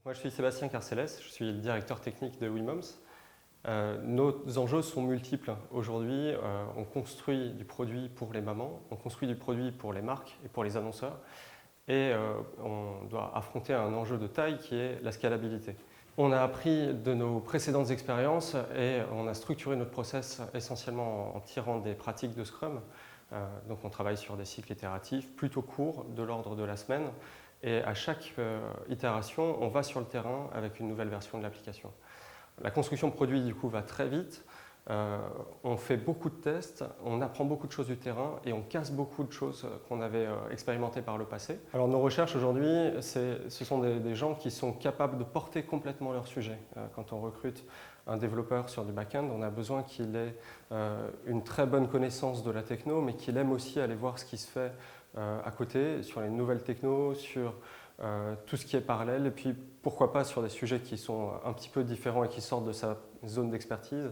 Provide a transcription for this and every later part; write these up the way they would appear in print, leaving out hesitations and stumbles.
Moi, je suis Sébastien Carcélès, je suis le directeur technique de WeMoms. Nos enjeux sont multiples. Aujourd'hui, on construit du produit pour les mamans, on construit du produit pour les marques et pour les annonceurs. Et on doit affronter un enjeu de taille qui est la scalabilité. On a appris de nos précédentes expériences et on a structuré notre process essentiellement en tirant des pratiques de Scrum. Donc on travaille sur des cycles itératifs plutôt courts, de l'ordre de la semaine. Et à chaque itération, on va sur le terrain avec une nouvelle version de l'application. La construction de produit, du coup, va très vite. On fait beaucoup de tests, on apprend beaucoup de choses du terrain et on casse beaucoup de choses qu'on avait expérimentées par le passé. Alors nos recherches aujourd'hui, ce sont des gens qui sont capables de porter complètement leur sujet. Quand on recrute un développeur sur du back-end, on a besoin qu'il ait une très bonne connaissance de la techno, mais qu'il aime aussi aller voir ce qui se fait à côté, sur les nouvelles technos, sur tout ce qui est parallèle, et puis pourquoi pas sur des sujets qui sont un petit peu différents et qui sortent de sa zone d'expertise.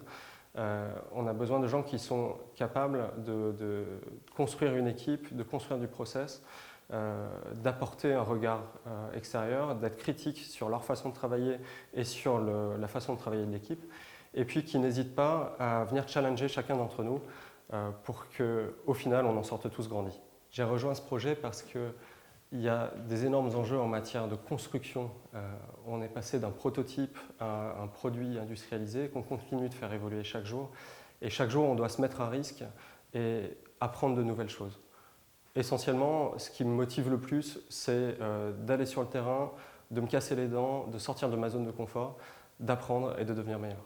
On a besoin de gens qui sont capables de construire une équipe, de construire du process, d'apporter un regard extérieur, d'être critique sur leur façon de travailler et sur la façon de travailler de l'équipe, et puis qui n'hésitent pas à venir challenger chacun d'entre nous pour qu'au final on en sorte tous grandis. J'ai rejoint ce projet parce qu'il y a des énormes enjeux en matière de construction. On est passé d'un prototype à un produit industrialisé qu'on continue de faire évoluer chaque jour. Et chaque jour, on doit se mettre à risque et apprendre de nouvelles choses. Essentiellement, ce qui me motive le plus, c'est d'aller sur le terrain, de me casser les dents, de sortir de ma zone de confort, d'apprendre et de devenir meilleur.